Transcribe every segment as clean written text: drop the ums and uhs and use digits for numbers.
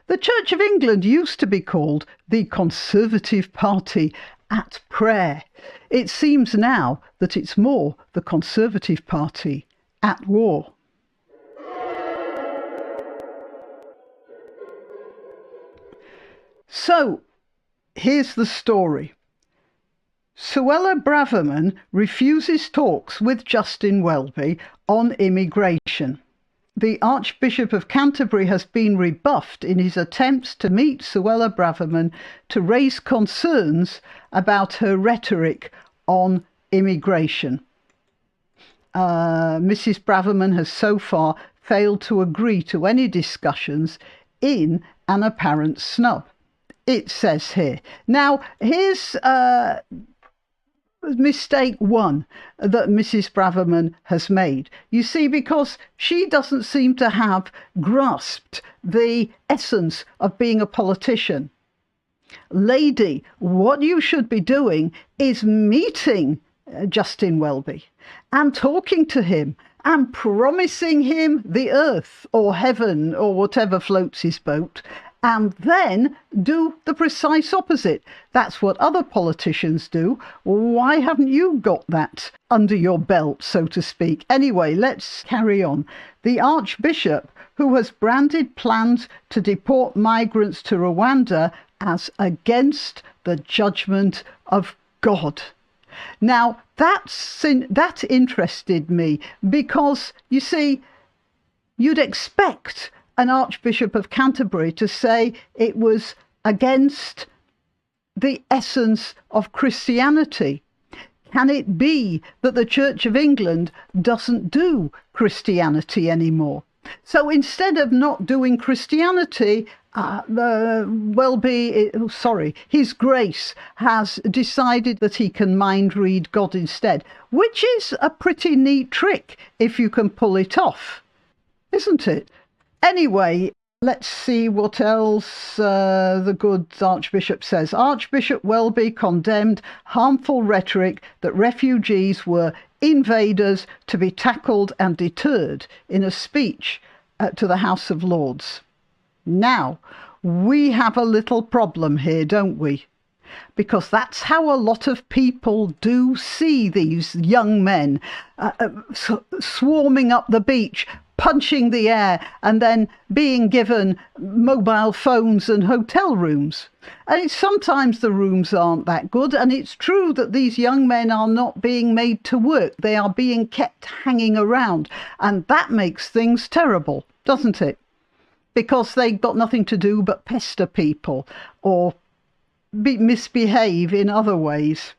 The Church of England used to be called the Conservative Party at prayer. It seems now that it's more the Conservative Party at war. So, here's the story. Suella Braverman refuses talks with Justin Welby on immigration. The Archbishop of Canterbury has been rebuffed in his attempts to meet Suella Braverman to raise concerns about her rhetoric on immigration. Mrs. Braverman has so far failed to agree to any discussions in an apparent snub. It says here. Now, here's mistake one that Mrs. Braverman has made. You see, because she doesn't seem to have grasped the essence of being a politician. Lady, what you should be doing is meeting Justin Welby and talking to him and promising him the earth or heaven or whatever floats his boat, and then do the precise opposite. That's what other politicians do. Why haven't you got that under your belt, so to speak? Anyway, let's carry on. The Archbishop, who has branded plans to deport migrants to Rwanda as against the judgment of God. Now, that interested me because, you see, you'd expect an Archbishop of Canterbury to say it was against the essence of Christianity. Can it be that the Church of England doesn't do Christianity anymore? So instead of not doing Christianity, His Grace has decided that he can mind read God instead, which is a pretty neat trick if you can pull it off, isn't it? Anyway, let's see what else the good Archbishop says. Archbishop Welby condemned harmful rhetoric that refugees were invaders to be tackled and deterred in a speech to the House of Lords. Now, we have a little problem here, don't we? Because that's how a lot of people do see these young men swarming up the beach, punching the air, and then being given mobile phones and hotel rooms. And sometimes the rooms aren't that good, and it's true that these young men are not being made to work. They are being kept hanging around, and that makes things terrible, doesn't it? Because they've got nothing to do but pester people or misbehave in other ways.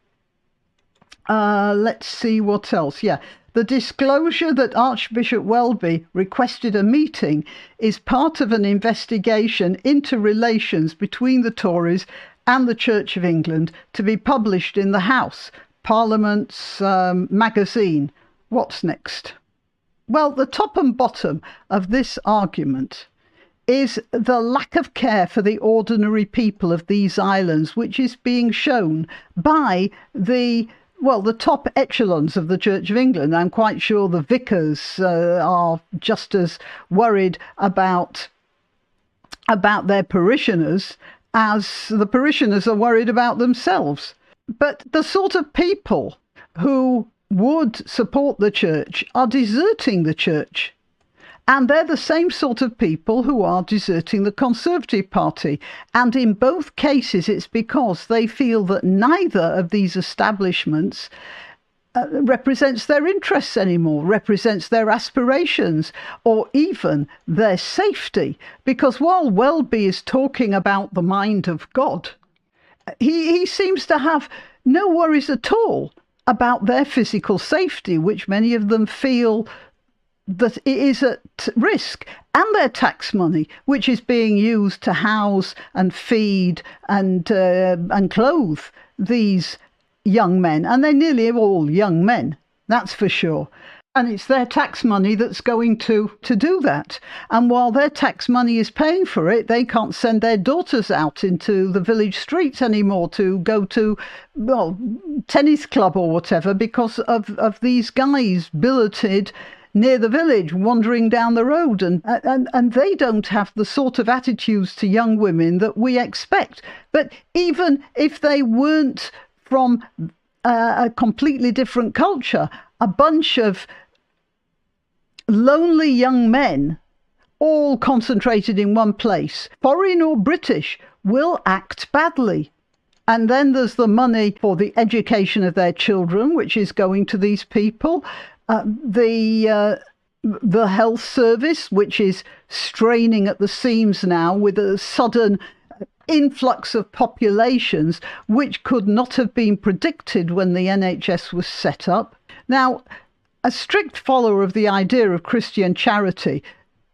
Let's see what else. Yeah. The disclosure that Archbishop Welby requested a meeting is part of an investigation into relations between the Tories and the Church of England to be published in the House, Parliament's magazine. What's next? Well, the top and bottom of this argument is the lack of care for the ordinary people of these islands, which is being shown by the top echelons of the Church of England. I'm quite sure the vicars are just as worried about their parishioners as the parishioners are worried about themselves. But the sort of people who would support the church are deserting the church. And they're the same sort of people who are deserting the Conservative Party. And in both cases, it's because they feel that neither of these establishments represents their interests anymore, represents their aspirations, or even their safety. Because while Welby is talking about the mind of God, he seems to have no worries at all about their physical safety, which many of them feel that it is at risk, and their tax money, which is being used to house and feed and clothe these young men. And they're nearly all young men, that's for sure. And it's their tax money that's going to do that. And while their tax money is paying for it, they can't send their daughters out into the village streets anymore to go to, tennis club or whatever, because of these guys billeted near the village wandering down the road, and they don't have the sort of attitudes to young women that we expect. But even if they weren't from a completely different culture, a bunch of lonely young men all concentrated in one place, foreign or British, will act badly. And then there's the money for the education of their children, which is going to these people. The health service, which is straining at the seams now with a sudden influx of populations, which could not have been predicted when the NHS was set up. Now, a strict follower of the idea of Christian charity,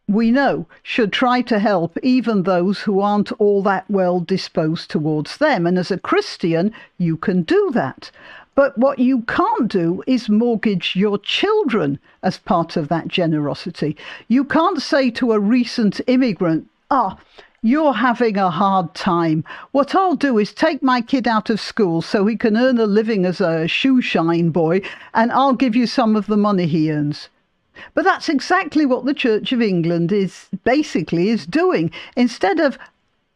we know, should try to help even those who aren't all that well disposed towards them. And as a Christian, you can do that. But what you can't do is mortgage your children as part of that generosity. You can't say to a recent immigrant, you're having a hard time. What I'll do is take my kid out of school so he can earn a living as a shoe shine boy, and I'll give you some of the money he earns. But that's exactly what the Church of England is doing. Instead of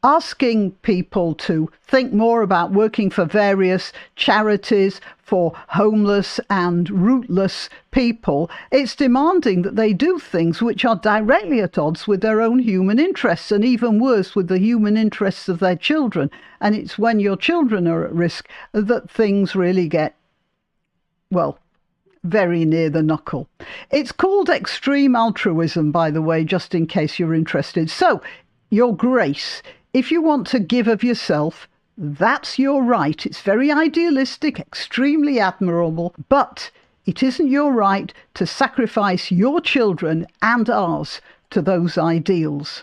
asking people to think more about working for various charities for homeless and rootless people, it's demanding that they do things which are directly at odds with their own human interests, and even worse, with the human interests of their children. And it's when your children are at risk that things really get, well, very near the knuckle. It's called extreme altruism, by the way, just in case you're interested. So, your grace, if you want to give of yourself, that's your right. It's very idealistic, extremely admirable, but it isn't your right to sacrifice your children and ours to those ideals.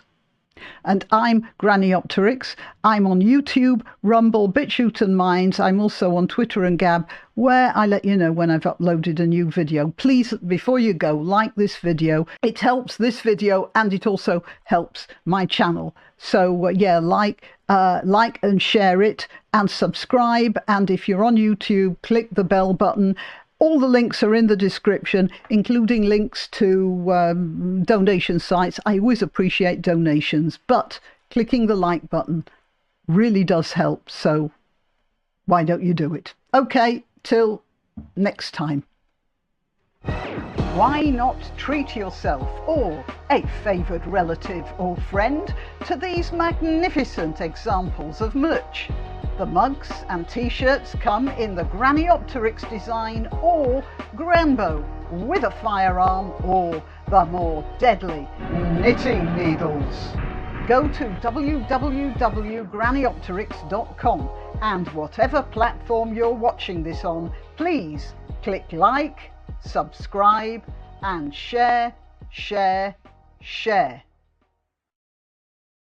And I'm Granniopteryx. I'm on YouTube, Rumble, BitChute and Minds. I'm also on Twitter and Gab, where I let you know when I've uploaded a new video. Please, before you go, like this video. It helps this video and it also helps my channel. So like and share it and subscribe. And if you're on YouTube, click the bell button. All the links are in the description, including links to donation sites. I always appreciate donations, but clicking the like button really does help. So why don't you do it? Okay, till next time. Why not treat yourself or a favoured relative or friend to these magnificent examples of merch? The mugs and t-shirts come in the granniopteryx design or Granbo with a firearm or the more deadly knitting needles. Go to www.granniopteryx.com and whatever platform you're watching this on, please click like, subscribe and share.